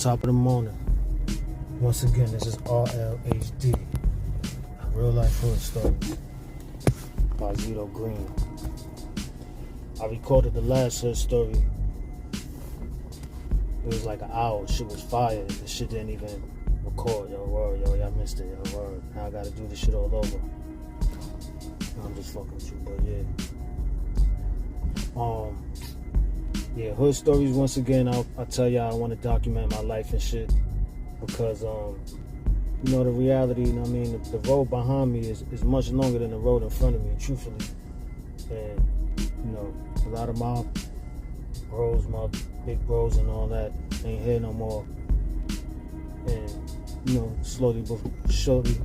Top of the morning. Once again, this is RLHD, Real Life Hood Stories by Zito Green. I recorded the last hood story. It was like an hour. Shit was fire. The shit didn't even record. Yo, word, yo, y'all missed it. Yo, word. Now I gotta do this shit all over. I'm just fucking with you, but yeah, hood stories. Once again, I'll tell y'all I want to document my life and shit because you know the reality. You know what I mean, the road behind me is much longer than the road in front of me, truthfully. And you know, a lot of my bros, my big bros and all that ain't here no more. And you know, slowly but surely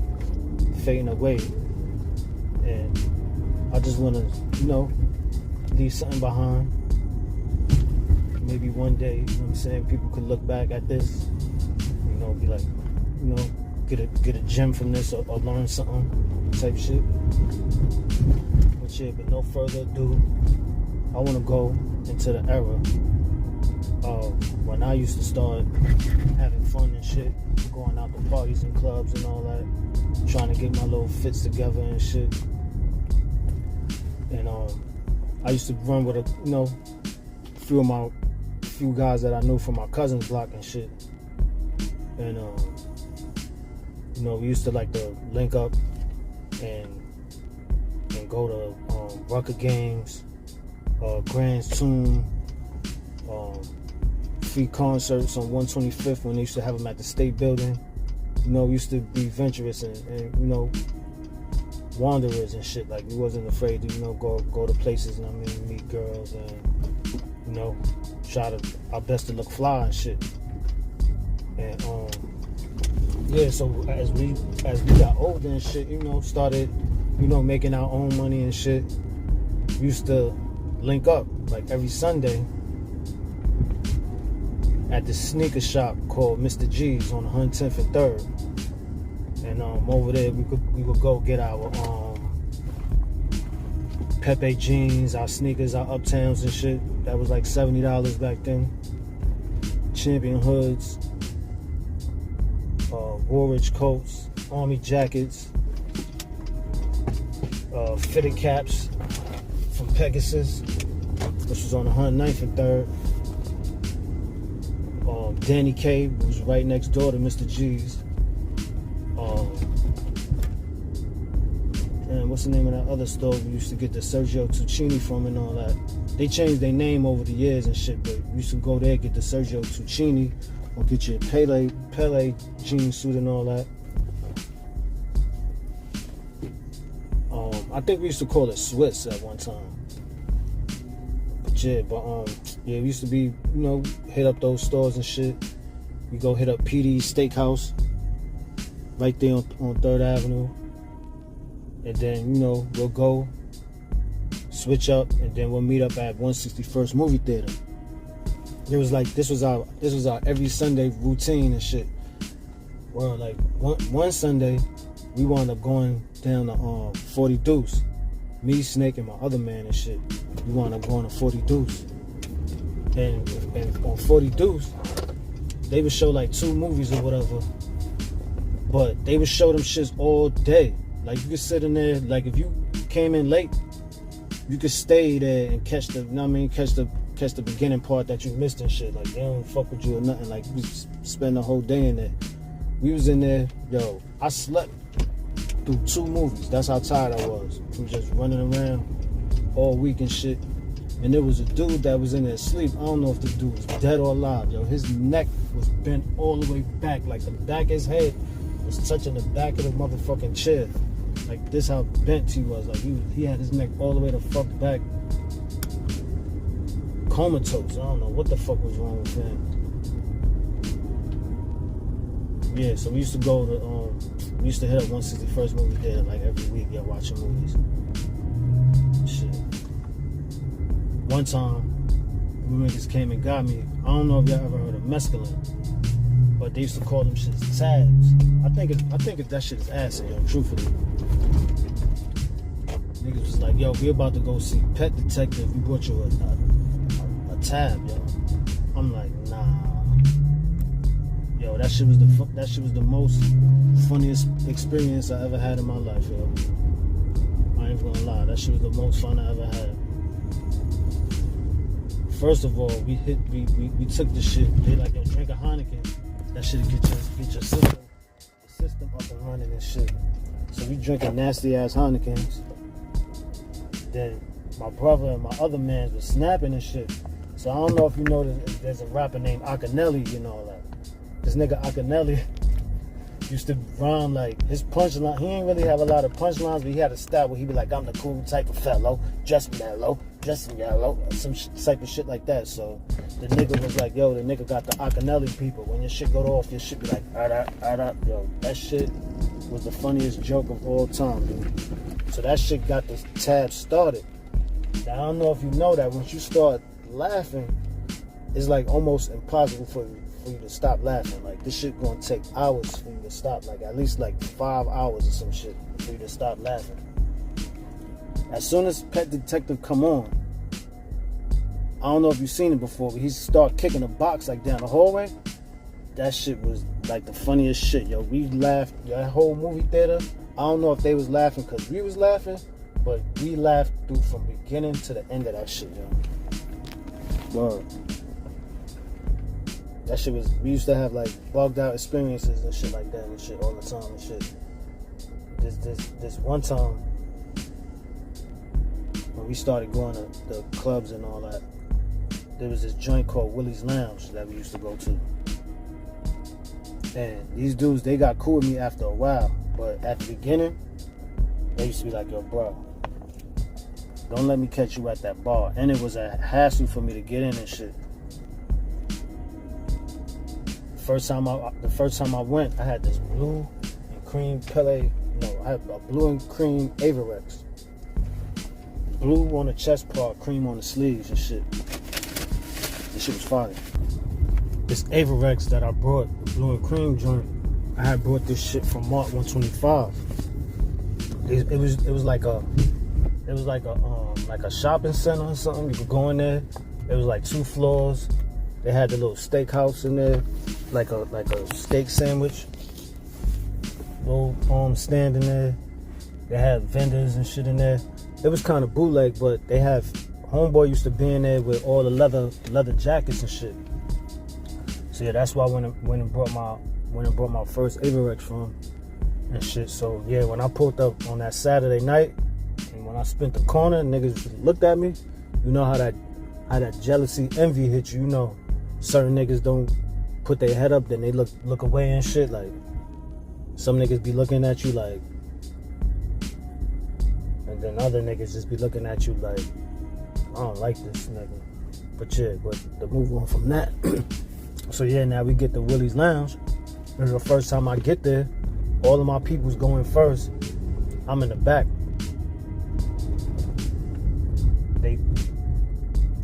fading away. And I just want to, you know, leave something behind. Maybe one day, you know what I'm saying, people could look back at this, you know, be like, you know, get a gem from this or learn something type shit. But yeah, but no further ado, I want to go into the era of when I used to start having fun and shit, going out to parties and clubs and all that, trying to get my little fits together and shit. And I used to run with a few guys that I knew from my cousin's block and shit. And you know, we used to like to link up and go to Rucker games, Grand's Tomb, free concerts on 125th when they used to have them at the State Building. You know, we used to be venturous and you know, wanderers and shit. Like we wasn't afraid to, you know, go to places, you know what I mean, meet girls and, you know, try our best to look fly and shit. And yeah, so as we got older and shit, you know, started, you know, making our own money and shit, we used to link up like every Sunday at the sneaker shop called Mr. G's on 110th and 3rd. And over there we would go get our Pepe jeans, our sneakers, our Uptowns and shit. That was like $70 back then. Champion hoods, Woolrich coats, army jackets, fitted caps from Pegasus, which was on 109th and 3rd. Danny K was right next door to Mr. G's. And what's the name of that other store we used to get the Sergio Tuccini from and all that? They changed their name over the years and shit, but we used to go there, get the Sergio Tuccini, or get your Pele jean suit and all that. I think we used to call it Swiss at one time. But yeah, yeah, we used to be, you know, hit up those stores and shit. We go hit up PD's Steakhouse, right there on 3rd Avenue. And then, you know, we'll go switch up and then we'll meet up at 161st Movie Theater. It was like this was our every Sunday routine and shit. Well, like one Sunday we wound up going down to 40 Deuce. Me, Snake, and my other man and shit. We wound up going to 40 Deuce. And on 40 Deuce, they would show like 2 movies or whatever. But they would show them shits all day. Like you could sit in there, like if you came in late, you could stay there and catch the, you know what I mean, catch the beginning part that you missed and shit. Like they don't fuck with you or nothing. Like we spend the whole day in there. We was in there, yo, I slept through 2 movies. That's how tired I was from just running around all week and shit. And there was a dude that was in there asleep. I don't know if this dude was dead or alive, yo. His neck was bent all the way back, like the back of his head was touching the back of the motherfucking chair. Like this how bent he was. Like he had his neck all the way the fuck back. Comatose. I don't know what the fuck was wrong with him. Yeah, so we used to go to we used to hit up 161st Movie Theater like every week, yeah, watching movies. Shit. One time, niggas came and got me. I don't know if y'all ever heard of mescaline, but they used to call them shits tabs. I think that shit is acid, yo, truthfully. Niggas was like, yo, we about to go see Pet Detective. We brought you a tab, yo. I'm like, nah. Yo, that shit was the most funniest experience I ever had in my life, yo. I ain't gonna lie, that shit was the most fun I ever had. First of all, we took the shit. They like, yo, drink a Heineken. That shit get your system up and running and shit. So we drinking nasty ass Heinekens. Then my brother and my other mans was snapping and shit. So I don't know if you know there's a rapper named Akinelli, you know, like this nigga Akinelli used to rhyme like his punchline. He ain't really have a lot of punchlines, but he had a style where he be like, I'm the cool type of fellow, just mellow, just yellow, some type of shit like that. So the nigga was like, yo, the nigga got the Akinelli people. When your shit go off, your shit be like, yo, that shit was the funniest joke of all time, dude. So that shit got the tab started. Now I don't know if you know that once you start laughing, it's like almost impossible for you to stop laughing. Like this shit gonna take hours for you to stop, like at least like 5 hours or some shit for you to stop laughing. As soon as Pet Detective come on, I don't know if you've seen it before, but he start kicking a box like down the hallway. That shit was like the funniest shit, yo. We laughed, that whole movie theater. I don't know if they was laughing because we was laughing, but we laughed through from beginning to the end of that shit, yo. Word. That shit was, we used to have like bugged out experiences and shit like that and shit all the time and shit. This one time when we started going to the clubs and all that, there was this joint called Willie's Lounge that we used to go to. And these dudes, they got cool with me after a while, but at the beginning, they used to be like, yo, bro, don't let me catch you at that bar. And it was a hassle for me to get in and shit. The first time I went, I had this blue and cream Pele. No, I had a blue and cream Averex. Blue on the chest part, cream on the sleeves and shit. This shit was fire. This Averex that I brought, the blue and cream joint, I had brought this shit from Mark 125. It was like a shopping center or something. You could go in there. It was like 2 floors. They had the little steakhouse in there, like a steak sandwich. Little stand in there. They had vendors and shit in there. It was kind of bootleg, but they have homeboy used to be in there with all the leather jackets and shit. So yeah, that's why I went and brought my first Averex from and shit. So yeah, when I pulled up on that Saturday night and when I spent the corner, niggas looked at me. You know how that jealousy, envy hit you. You know, certain niggas don't put their head up, then they look away and shit. Like some niggas be looking at you like, and then other niggas just be looking at you like, I don't like this nigga. But yeah, but to move on from that. So yeah, now we get to Willie's Lounge. This is the first time I get there. All of my people's going first. I'm in the back. They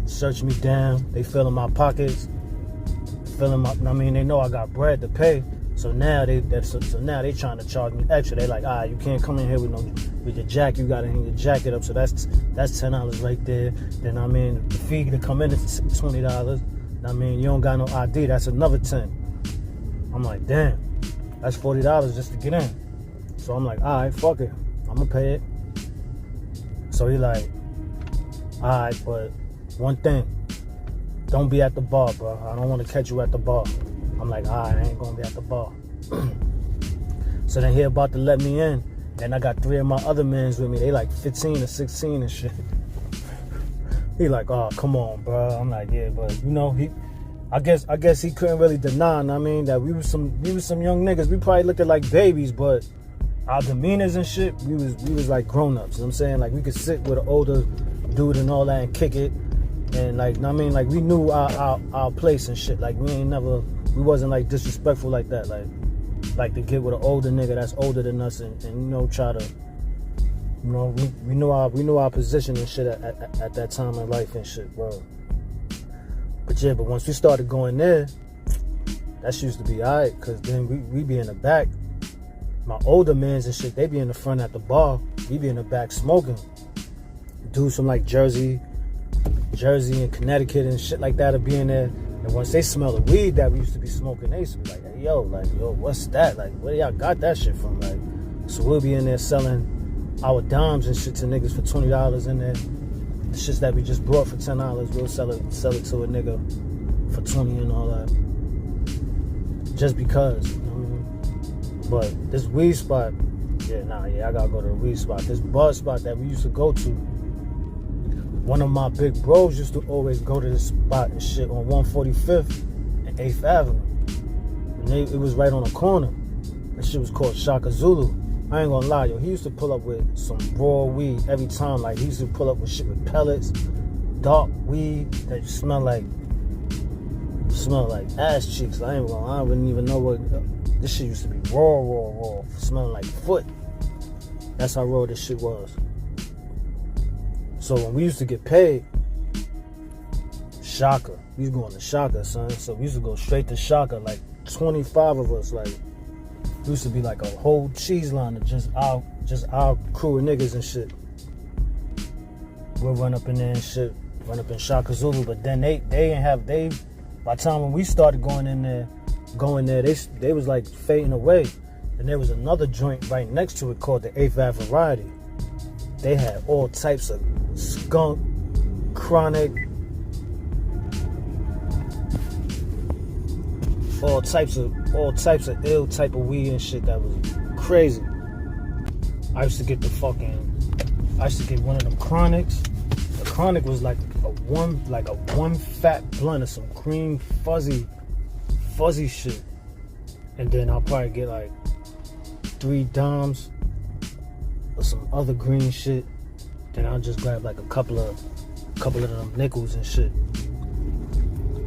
search me down. They filling my pockets. They know I got bread to pay. So now they trying to charge me extra. They like, you can't come in here with your jacket. You gotta hang your jacket up. So that's $10 right there. Then the fee to come in is $20. You don't got no ID. That's another $10. I'm like, damn, that's $40 just to get in. So I'm like, all right, fuck it, I'm gonna pay it. So he like, all right, but one thing, don't be at the bar, bro. I don't want to catch you at the bar. I'm like, all right, I ain't gonna be at the bar. So then he about to let me in, and I got 3 of my other mans with me. They like 15 or 16 and shit. He like, oh, come on, bro. I'm like, yeah, but you know, I guess he couldn't really deny, that we was some young niggas. We probably looked like babies, but our demeanors and shit, we was like grown-ups. You know what I'm saying? Like we could sit with an older dude and all that and kick it. And like we knew our place and shit. Like we wasn't like disrespectful like that. Like to get with an older nigga that's older than us and try to, we knew our position and shit at that time in life and shit, bro. But yeah, but once we started going there, that shit used to be alright, cause then we be in the back. My older mans and shit, they be in the front at the bar. We be in the back smoking. Dudes from like Jersey and Connecticut and shit like that'll be in there. And once they smell the weed that we used to be smoking, they used to be like, hey, yo, what's that? Like, where y'all got that shit from? Like, so we'll be in there selling our dimes and shit to niggas for $20 in there. The shits that we just brought for $10, we'll sell it to a nigga for 20 and all that. Just because, you know what I mean? But this weed spot, I gotta go to the weed spot. This bud spot that we used to go to, one of my big bros used to always go to this spot and shit on 145th and 8th Avenue. And it was right on the corner. That shit was called SHAKA ZULU. I ain't gonna lie, yo. He used to pull up with some raw weed every time. Like, he used to pull up with shit with pellets, dark weed that smell like ass cheeks. I wouldn't even know what. This shit used to be raw, smelling like foot. That's how raw this shit was. So when we used to get paid, SHAKA, we was going to SHAKA, son. So we used to go straight to SHAKA, like 25 of us, like. It used to be like a whole cheese line of just our crew of niggas and shit. We'll run up in there and shit, run up in SHAKA ZULU, but then by the time when we started going there, they was like fading away. And there was another joint right next to it called the AVE Variety. They had all types of skunk, chronic, all types of ill type of weed and shit that was crazy. I used to get one of them chronics. The chronic was like a one fat blunt of some cream fuzzy shit. And then I'll probably get like 3 dimes or some other green shit. Then I'll just grab like a couple of them nickels and shit.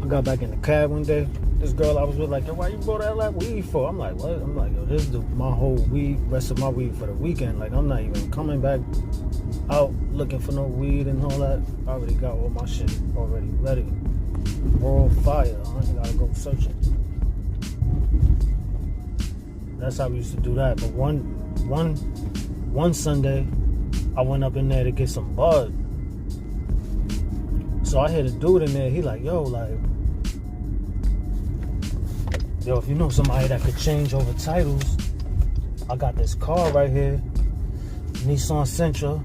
I got back in the cab one day. This girl I was with like, yo, why you brought all that weed for? I'm like, what? I'm like, yo, this is my whole rest of my weed for the weekend. Like, I'm not even coming back out looking for no weed and all that. I already got all my shit already ready. Raw fire. I ain't gotta go searching. That's how we used to do that. But one Sunday, I went up in there to get some bud. So I hit a dude in there. He like, yo, if you know somebody that could change over titles, I got this car right here, Nissan Sentra,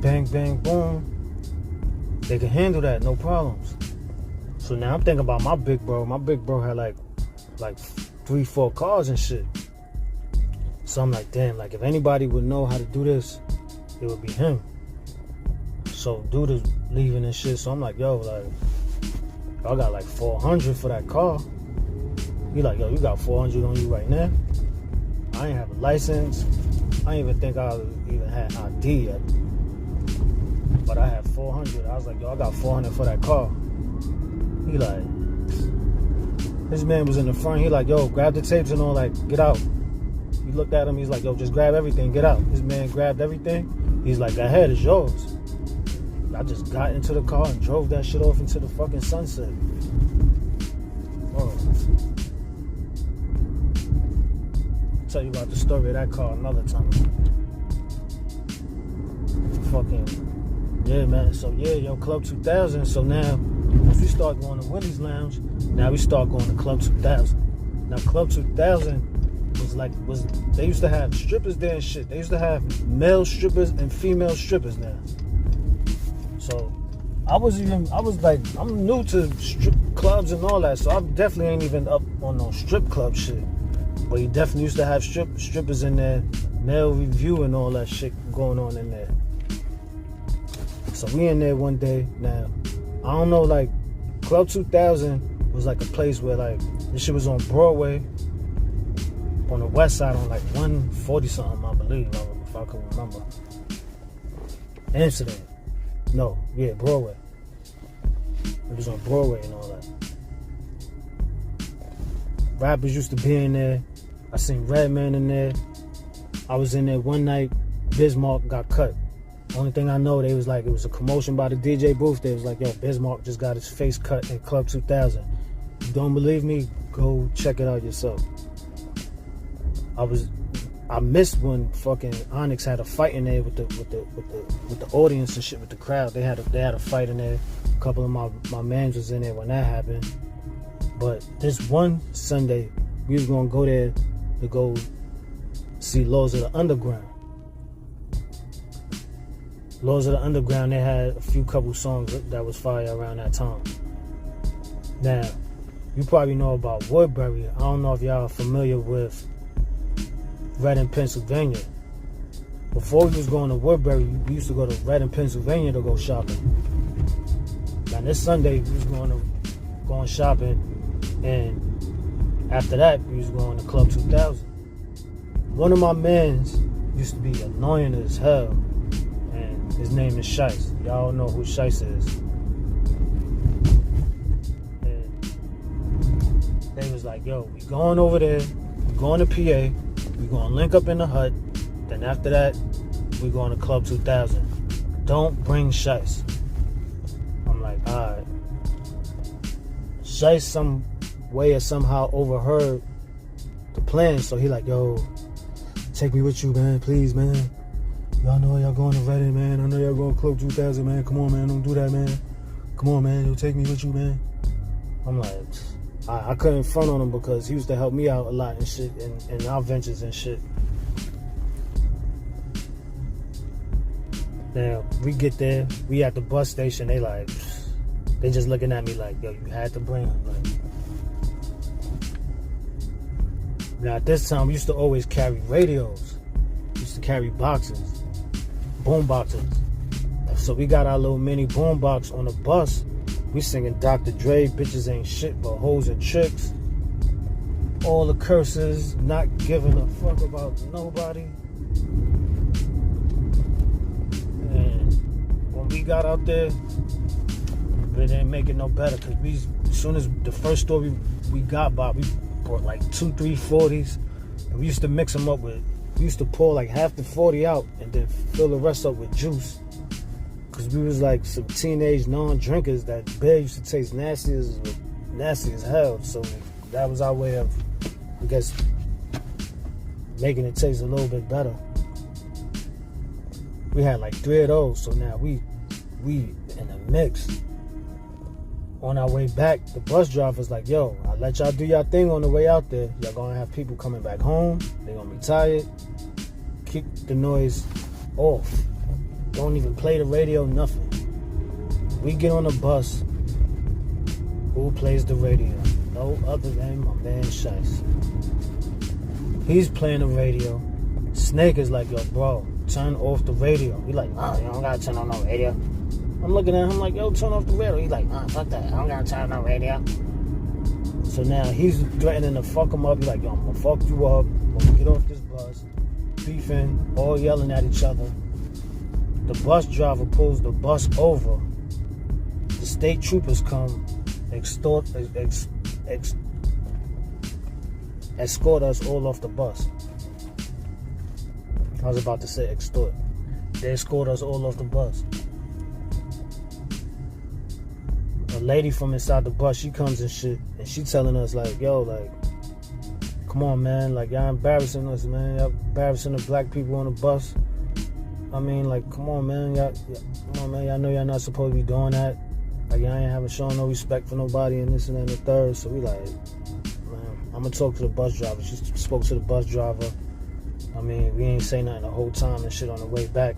bang, bang, boom. They can handle that, no problems. So now I'm thinking about my big bro. My big bro had like 3-4 cars and shit. So I'm like, damn, like if anybody would know how to do this, it would be him. So dude is leaving and shit. So I'm like, yo, I got like $400 for that car. He like, yo, you got $400 on you right now? I ain't have a license. I didn't even think I even had ID yet. But I had $400. I was like, yo, I got $400 for that car. He like, this man was in the front. He like, yo, grab the tapes and all, like, get out. He looked at him. He's like, yo, just grab everything, get out. This man grabbed everything. He's like, that head is yours. I just got into the car and drove that shit off into the fucking sunset. Oh. Tell you about the story of that car another time. Fucking, yeah, man. So, yeah, yo, Club 2000. So now, once we start going to Willie's Lounge, now we start going to Club 2000. Now, Club 2000 they used to have strippers there and shit. They used to have male strippers and female strippers now. So, I'm new to strip clubs and all that, so I definitely ain't even up on no strip club shit. But he definitely used to have strippers in there, male review and all that shit going on in there. So we in there one day. Now, I don't know, like, Club 2000 was like a place where, like, this shit was on Broadway, on the west side, on like 140 something, I believe, if I can remember. Amsterdam. No, yeah, Broadway. It was on Broadway and all that. Rappers used to be in there. I seen Redman in there. I was in there one night. Bismarck got cut. Only thing I know, they was like, it was a commotion by the DJ booth. They was like, yo, Bismarck just got his face cut in Club 2000. You don't believe me? Go check it out yourself. I missed when fucking Onyx had a fight in there with the audience and shit, with the crowd. They had a fight in there. A couple of my mans was in there when that happened. But this one Sunday, we was gonna go there to go see Laws of the Underground. Laws of the Underground, they had a couple songs that was fire around that time. Now, you probably know about Woodbury. I don't know if y'all are familiar with Reading, Pennsylvania. Before we was going to Woodbury, we used to go to Reading, Pennsylvania to go shopping. Now this Sunday, we was going shopping, and after that, we was going to Club 2000. One of my mans used to be annoying as hell, and his name is Shice. Y'all know who Shice is. And they was like, yo, we going over there, we going to PA, we going to link up in the hut, then after that, we going to Club 2000. Don't bring Shice. I'm like, alright. Shice some way or somehow overheard the plan, so he like, yo, take me with you, man, please, man. Y'all know y'all going to Reading, man. I know y'all going to Club 2000, man. Come on, man, don't do that, man. Come on, man, you'll take me with you, man. I'm like, I couldn't front on him because he used to help me out a lot and shit in our ventures and shit. Now, we get there, we at the bus station, they just looking at me like, yo, you had to bring him. Like, now, at this time, we used to always carry radios. We used to carry boxes, boom boxes. So we got our little mini boom box on the bus. We singing Dr. Dre, bitches ain't shit but hoes and tricks. All the curses, not giving a fuck about nobody. And when we got out there, it didn't make it no better, because as soon as the first store we got by, we bought like 2-3 40s, and we used to mix them up we used to pour like half the 40 out and then fill the rest up with juice. Because we was like some teenage non-drinkers that beer used to taste nasty as hell. So that was our way of, I guess, making it taste a little bit better. We had like 3 of those, so now we in a mix. On our way back, the bus driver's like, yo, I'll let y'all do y'all thing on the way out there. Y'all gonna have people coming back home. They're gonna be tired. Keep the noise off. Don't even play the radio, nothing. We get on the bus. Who plays the radio? No other than my man Shice. He's playing the radio. Snake is like, yo, bro, turn off the radio. He like, nah, you don't gotta turn on no radio. I'm looking at him like, yo, turn off the radio. He's like, nah, fuck that. I don't gotta turn on no radio. So now he's threatening to fuck him up. He's like, yo, I'm gonna fuck you up when we get off this bus. Beefing, all yelling at each other. The bus driver pulls the bus over. The state troopers come, escort us all off the bus. I was about to say extort. They escort us all off the bus. A lady from inside the bus, she comes and shit, and she telling us like, yo, like, come on, man, like, y'all embarrassing us, man. Y'all embarrassing the black people on the bus. I mean, like, come on, man. Come on, man. Y'all know y'all not supposed to be doing that. Like, y'all ain't having shown no respect for nobody and this and that and the third. So we like, man, I'm gonna talk to the bus driver. She spoke to the bus driver. I mean, we ain't say nothing the whole time and shit on the way back.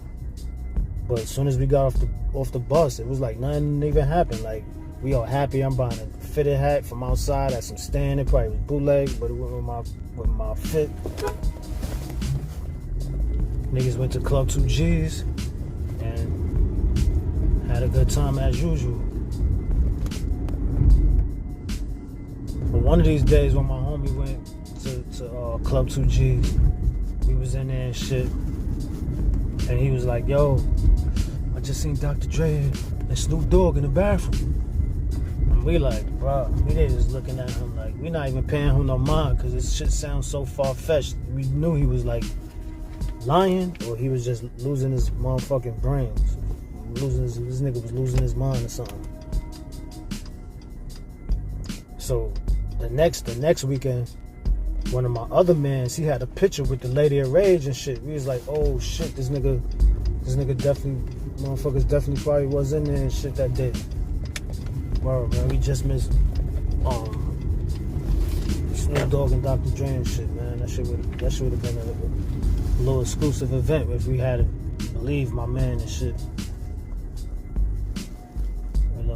But as soon as we got off the bus, it was like nothing even happened. Like, we all happy. I'm buying a fitted hat from outside at some stand. It probably was bootleg, but it went with my fit. Niggas went to Club 2Gs and had a good time as usual. But one of these days when my homie went to Club 2Gs, we was in there and shit, and he was like, yo, I just seen Dr. Dre and Snoop Dogg in the bathroom. And we like, bro, we just looking at him like, we not even paying him no mind, because this shit sounds so far-fetched. We knew he was like lying, or he was just losing his motherfucking brains. This nigga was losing his mind or something. So the next weekend, one of my other mans, he had a picture with the Lady of Rage and shit. We was like, oh shit, this nigga definitely, motherfuckers definitely probably was in there and shit that day. Wow, man, we just missed Snoop Dogg and Dr. Dre and shit, man. That shit would have been a little exclusive event if we had to believe my man and shit. And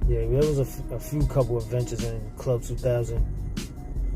yeah, there was a few couple adventures in Club 2000.